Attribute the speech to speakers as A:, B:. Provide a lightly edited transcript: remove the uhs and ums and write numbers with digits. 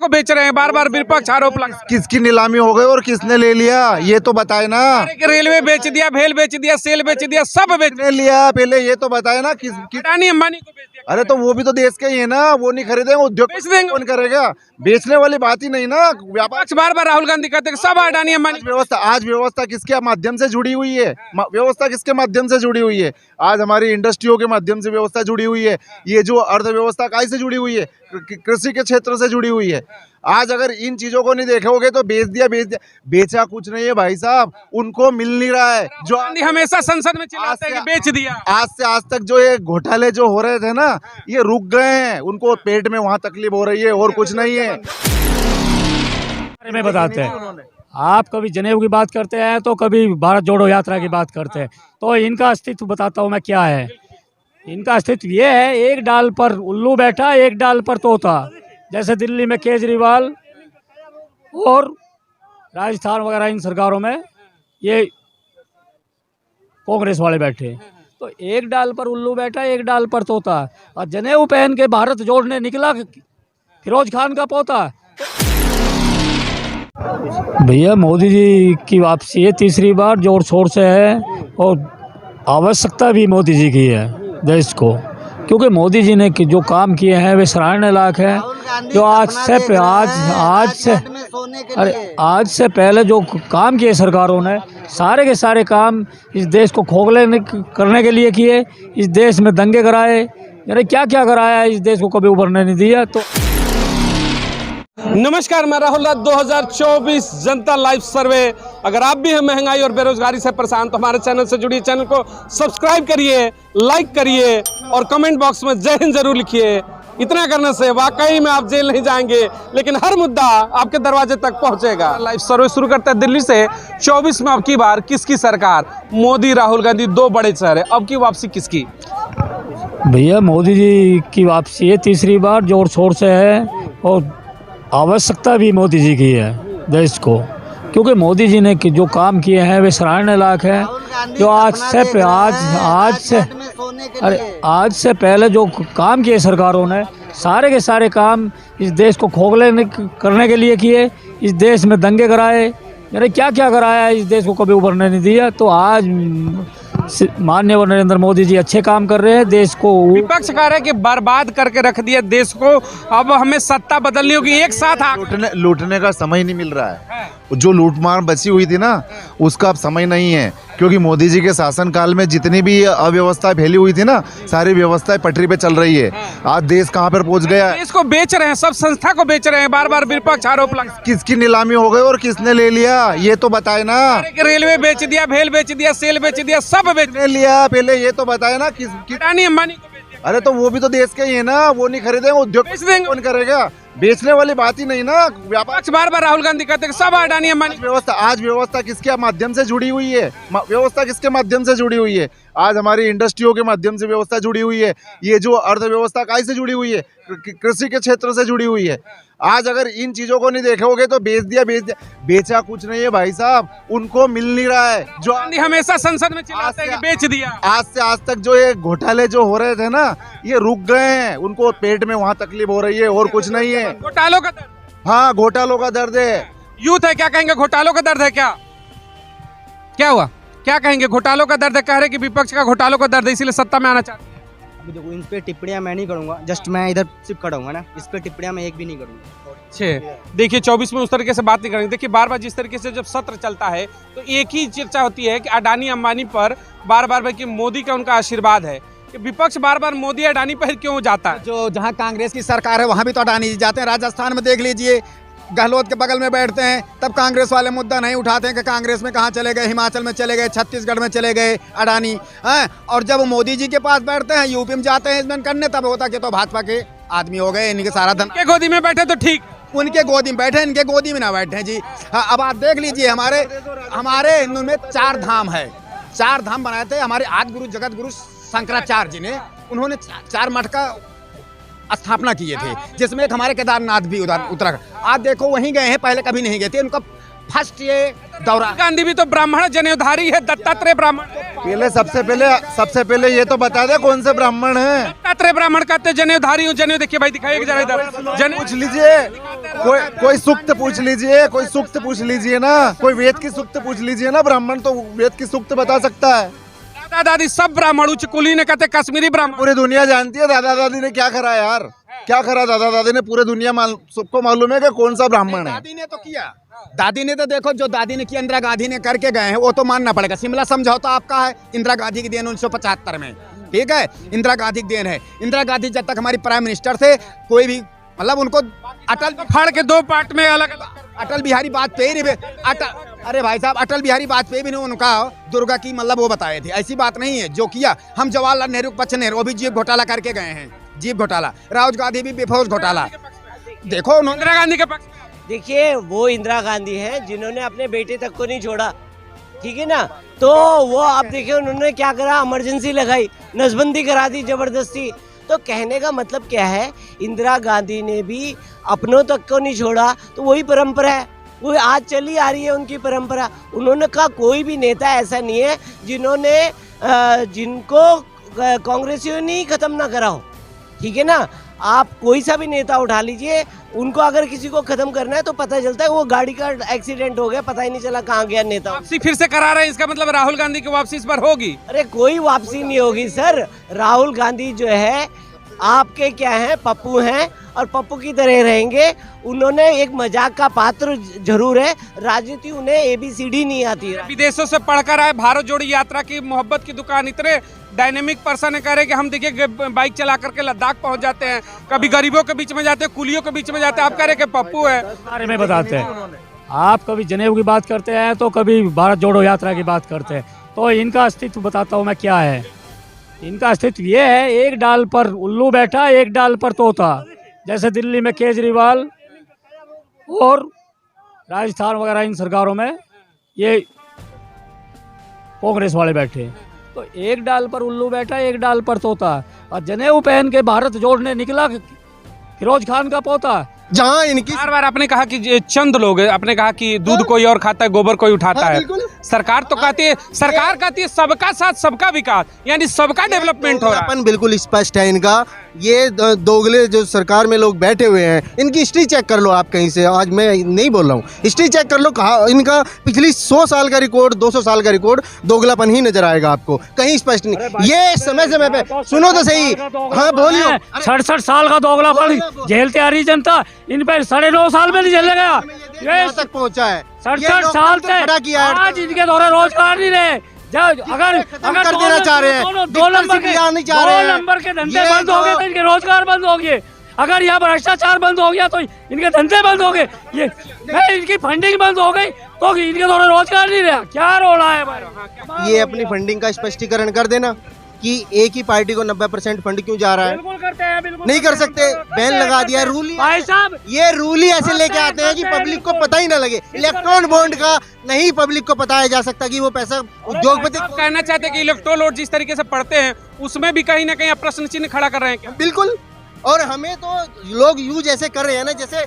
A: को बेच रहे हैं, बार बार विपक्ष आरोप लगा।
B: किसकी नीलामी हो गई और किसने ले लिया ये तो बताए ना।
A: रेलवे बेच दिया, भेल बेच दिया, सेल बेच दिया, सब बेच
B: लिया पहले ये तो बताए ना
A: अडानी अंबानी को बेच दिया।
B: अरे तो वो भी तो देश के ही है ना, वो नहीं खरीदेंगे उद्योग
A: बेच देंगे।
B: कौन करेगा? बेचने वाली बात ही नहीं ना। व्यापार
A: बार बार राहुल गांधी कहते हैं सब अडानी अंबानी।
B: आज व्यवस्था किसके माध्यम से जुड़ी हुई है? व्यवस्था किसके माध्यम से जुड़ी हुई है? आज हमारी इंडस्ट्रियों के माध्यम से व्यवस्था जुड़ी हुई है। ये जो अर्थव्यवस्था काय से जुड़ी हुई है? कृषि के क्षेत्र से जुड़ी हुई है। आज अगर इन चीजों को नहीं देखोगे तो बेच दिया। बेचा कुछ नहीं है भाई साहब, उनको मिल नहीं रहा है। जो
A: हमेशा संसद में चिल्लाते हैं कि बेच दिया।
B: आज से आज तक जो ये घोटाले जो हो रहे थे ना, ये रुक गए हैं। उनको पेट में वहाँ तकलीफ हो रही है और कुछ नहीं है।
C: में बताते हैं, आप कभी जनेऊ की बात करते हैं तो कभी भारत जोड़ो यात्रा की बात करते हैं। तो इनका अस्तित्व बताता हूँ मैं क्या है। इनका अस्तित्व ये है, एक डाल पर उल्लू बैठा, एक डाल पर तोता। जैसे दिल्ली में केजरीवाल और राजस्थान वगैरह इन सरकारों में ये कांग्रेस वाले बैठे। तो एक डाल पर उल्लू बैठा, एक डाल पर तोता। और जनेऊ पहन के भारत जोड़ने निकला फिरोज खान का पोता। भैया मोदी जी की वापसी है, तीसरी बार जोर शोर से है और आवश्यकता भी मोदी जी की है देश को, क्योंकि मोदी जी ने जो काम किए हैं वे सराहनीय लायक है। जो आज से पहले जो काम किए सरकारों ने, सारे के सारे काम इस देश को खोखले करने के लिए किए। इस देश में दंगे कराए, यानी क्या क्या कराया, इस देश को कभी उभरने नहीं दिया। तो
A: नमस्कार, मैं राहुल। 2024 जनता लाइव सर्वे। अगर आप भी हैं महंगाई और बेरोजगारी से परेशान तो हमारे चैनल से जुड़िए, चैनल को सब्सक्राइब करिए, लाइक करिए और कमेंट बॉक्स में जय हिंद जरूर लिखिए। इतना करने से वाकई में आप जेल नहीं जाएंगे, लेकिन हर मुद्दा आपके दरवाजे तक पहुंचेगा। लाइव सर्वे शुरू करते हैं दिल्ली से। 24 में अब की बार किसकी सरकार? मोदी राहुल गांधी, दो बड़े चेहरे। अब की वापसी किसकी?
C: भैया मोदी जी की वापसी है, तीसरी बार जोर शोर से है और आवश्यकता भी मोदी जी की है देश को, क्योंकि मोदी जी ने जो काम किए हैं वे सराहनीय लायक है। जो आज से पहले जो काम किए सरकारों ने, सारे के सारे काम इस देश को खोखले करने के लिए किए। इस देश में दंगे कराए, यानी क्या क्या कराया, इस देश को कभी उभरने नहीं दिया। तो आज माननीय नरेंद्र मोदी जी अच्छे काम कर रहे हैं देश को।
A: विपक्ष कह रहे हैं कि बर्बाद करके रख दिया देश को, अब हमें सत्ता बदलनी होगी। एक साथ
B: लूटने का समय नहीं मिल रहा है। जो लूटमार बची हुई थी ना, उसका अब समय नहीं है, क्योंकि मोदी जी के शासनकाल में जितनी भी अव्यवस्था फैली हुई थी ना, सारी व्यवस्थाएं पटरी पे चल रही है। आज देश कहाँ पर पहुंच गया?
A: देश को बेच रहे हैं, सब संस्था को बेच रहे हैं, बार बार विपक्ष आरोप लगा।
B: किसकी नीलामी हो गई और किसने ले लिया ये तो बताए ना।
A: रेलवे बेच दिया, भेल बेच दिया, सेल बेच दिया, सब बेच
B: लिया पहले ये तो बताए ना।
A: अडानी अंबानी को बेच दिया।
B: अरे तो वो भी तो देश के ही है ना, वो नहीं खरीदेंगे उद्योग कौन करेगा? बेचने वाली बात ही नहीं ना। व्यापार
A: बार बार राहुल गांधी कहते हैं सब अडानी अंबानी।
B: आज व्यवस्था किसके माध्यम से जुड़ी हुई है? व्यवस्था किसके माध्यम से जुड़ी हुई है? आज हमारी इंडस्ट्रियों के माध्यम से व्यवस्था जुड़ी हुई है। ये जो अर्थव्यवस्था काय से जुड़ी हुई है? कृषि के क्षेत्र से जुड़ी हुई है। आज अगर इन चीजों को नहीं देखोगे तो बेच दिया। बेचा कुछ नहीं है भाई साहब, उनको मिल नहीं रहा है। जो
A: हमेशा संसद में चिल्लाते हैं कि बेच दिया।
B: आज से आज तक जो ये घोटाले जो हो रहे थे ना, ये रुक गए हैं। उनको पेट में वहाँ तकलीफ हो रही है और कुछ नहीं है।
A: घोटालों का दर्द?
B: हाँ, घोटालों का दर्द है।
A: यूथ है, क्या कहेंगे? घोटालों का दर्द है क्या? क्या हुआ? क्या कहेंगे? घोटालों का दर्द है, कह रहे कि विपक्ष का घोटालों का दर्द है, इसीलिए सत्ता में आना चाहते हैं।
D: अभी देखो, इन पे टिप्पणियां मैं नहीं करूंगा, जस्ट मैं इधर सिर्फ खड़ा हूँ ना, इस पे टिप्पणियां मैं एक भी नहीं करूंगा।
A: अच्छे, देखिए 24 में उस तरीके से बात नहीं करेंगे। देखिए बार बार जिस तरीके से जब सत्र चलता है तो एक ही चर्चा होती है कि अडानी अंबानी पर बार बार कि मोदी का उनका आशीर्वाद है। कि विपक्ष बार बार मोदी अडानी पर क्यों जाता है?
E: जो जहां कांग्रेस की सरकार है वहां भी तो अडानी जी जाते हैं। राजस्थान में देख लीजिए, गहलोत के बगल में बैठते हैं, तब कांग्रेस वाले मुद्दा नहीं उठाते हैं कि कांग्रेस में कहाँ चले गए, हिमाचल में चले गए, छत्तीसगढ़ में चले गए अडानी हैं। और जब मोदी जी के पास बैठते हैं, यूपी में जाते हैं इन्वेस्टमेंट करने, तब होता कि तो भाजपा के आदमी हो गए, इनके सारा धन
A: के गोदी में बैठे तो ठीक,
E: उनके गोदी में बैठे, इनके गोदी में ना बैठे जी। हाँ, अब आप देख लीजिए, हमारे हिंदू में 4 धाम है। 4 धाम बनाए थे हमारे आदि गुरु जगत गुरु शंकराचार्य जी ने। उन्होंने 4 मठ का स्थापना किए थे, जिसमें एक हमारे केदारनाथ भी उत्तराखंड। आप देखो वहीं गए हैं, पहले कभी नहीं गए थे। उनका फर्स्ट ये दौरा।
A: गांधी भी तो ब्राह्मण जनेऊधारी है, दत्तात्रेय ब्राह्मण।
B: सबसे पहले ये तो बता दे कौन से ब्राह्मण है?
A: क्षत्रिय ब्राह्मण कहते जनेऊधारी हूँ। जनेऊ देखिए भाई, दिखाइए जरा इधर जनेऊ।
B: पूछ लीजिए, कोई सूक्त पूछ लीजिए, कोई सूक्त पूछ लीजिए ना, कोई वेद की सूक्त पूछ लीजिए ना। ब्राह्मण तो वेद की सूक्त बता सकता है।
A: दादा दादी सब ब्राह्मण, उच्च कुली ने कहते कश्मीरी ब्राह्मण।
B: पूरी दुनिया जानती है दादा दादी ने क्या करा यार, क्या करा दादा दादी ने। पूरे दुनिया सबको मालूम है कि कौन सा ब्राह्मण है।
E: दादी ने तो किया, दादी ने तो देखो जो दादी ने किया, इंदिरा गांधी ने करके गए हैं वो तो मानना पड़ेगा। शिमला समझौता आपका है, इंदिरा गांधी की देन 1975 में, ठीक है, इंदिरा गांधी की देन है। इंदिरा गांधी जब तक हमारी प्राइम मिनिस्टर थे, कोई भी मतलब उनको अटल
A: फाड़ के दो पार्ट में अलग।
E: अटल बिहारी वाजपेयी ने अरे भाई साहब, अटल बिहारी वाजपेयी भी ने उनका दुर्गा की मतलब वो बताए थे। ऐसी बात नहीं है जो किया। हम जवाहरलाल नेहरू के बच्चे नेहरू, वो भी जीप घोटाला करके गए हैं, जीप घोटाला। राहुल गांधी भी बेफौज घोटाला। देखो
A: इंदिरा गांधी के पक्ष।
F: देखिए, वो इंदिरा गांधी है जिन्होंने अपने बेटे तक को नहीं छोड़ा, ठीक है ना। तो वो आप देखिए उन्होंने क्या करा, इमरजेंसी लगाई, नसबंदी करा दी जबरदस्ती। तो कहने का मतलब क्या है, इंदिरा गांधी ने भी अपनों तक को नहीं छोड़ा। तो वही परंपरा है, वो आज चली आ रही है उनकी परंपरा। उन्होंने कहा कोई भी नेता ऐसा नहीं है जिन्होंने जिनको कांग्रेसियों ने खत्म ना करा हो, ठीक है ना। आप कोई सा भी नेता उठा लीजिए, उनको अगर किसी को खत्म करना है तो पता चलता है वो गाड़ी का एक्सीडेंट हो गया, पता ही नहीं चला कहाँ गया नेता।
A: वापसी फिर से करा रहे हैं, इसका मतलब राहुल गांधी की वापसी इस बार होगी।
F: अरे कोई वापसी नहीं होगी सर। राहुल गांधी जो है आपके क्या हैं, पप्पू हैं और पप्पू की तरह रहेंगे। उन्होंने एक मजाक का पात्र जरूर है, राजनीति उन्हें ABCD नहीं आती है।
A: विदेशों से पढ़कर आए, भारत जोड़ी यात्रा की मोहब्बत की दुकान, इतने डायनेमिक पर्सन है। कह रहे कि हम देखिए बाइक चला करके लद्दाख पहुंच जाते हैं, कभी गरीबों के बीच में जाते हैं, कुलियों के बीच में जाते हैं। आप कह रहे कि पप्पू है,
C: बारे में बताते हैं। आप कभी जनेऊ की बात करते हैं तो कभी भारत जोड़ो यात्रा की बात करते हैं। तो इनका अस्तित्व बताता हूँ मैं क्या है। इनका अस्तित्व ये है, एक डाल पर उल्लू बैठा, एक डाल पर तोता। जैसे दिल्ली में केजरीवाल और राजस्थान वगैरह इन सरकारों में ये कांग्रेस वाले बैठे हैं। तो एक डाल पर उल्लू बैठा, एक डाल पर तोता। और जनेऊ पहन के भारत जोड़ने निकला फिरोज खान का पोता।
E: जहाँ इनकी
A: बार बार आपने कहा कि चंद लोग, आपने कहा कि दूध कोई और खाता है, गोबर कोई उठाता है। सरकार तो कहती है, सरकार कहती है सबका साथ सबका विकास, यानी सबका डेवलपमेंट हो रहा है।
G: अपन बिल्कुल स्पष्ट है इनका। ये दोगले जो सरकार में लोग बैठे हुए हैं, इनकी हिस्ट्री चेक कर लो आप कहीं से। आज मैं नहीं बोल रहा हूँ, हिस्ट्री चेक कर लो। कहा इनका पिछली 100 साल का रिकॉर्ड, 200 साल का रिकॉर्ड, दोगलापन ही नजर आएगा आपको, कहीं स्पष्ट नहीं। ये समय समय पे सुनो तो सही, हाँ बोलिए।
C: 67 साल का दोगलापन झेलते आ रही जनता, इन पर 9.5 साल में नहीं झेलने गया। ये
G: तक पहुंचा है
C: 67 साल से आज इनके द्वारा रोजगार नहीं रहे। अगर
G: कर देना चाह रहे हैं,
C: दो नंबर के धंधे बंद हो गए तो इनके रोजगार बंद हो गए। अगर यहाँ भ्रष्टाचार बंद हो गया तो इनके धंधे बंद हो गए। ये इनकी फंडिंग बंद हो गई तो इनके द्वारा रोजगार नहीं रहा। क्या रोड़ा है भाई?
G: ये अपनी फंडिंग का स्पष्टीकरण कर देना कि एक ही पार्टी को 90% फंड क्यों जा रहा है।
C: बिल्कुल करते हैं, बिल्कुल
G: नहीं कर सकते, बैन लगा दिया। रूल
C: भाई साहब,
G: ये रूल ही ऐसे लेके आते हैं कि पब्लिक को पता ही ना लगे। इलेक्ट्रॉन बॉन्ड का नहीं पब्लिक को बताया जा सकता कि वो पैसा उद्योगपति।
A: आप कहना चाहते हैं कि इलेक्ट्रोल वोट जिस तरीके से पढ़ते हैं उसमें भी कहीं ना कहीं आप प्रश्न चिन्ह खड़ा कर रहे हैं क्या?
G: बिल्कुल। और हमें तो लोग यूज ऐसे कर रहे हैं ना, जैसे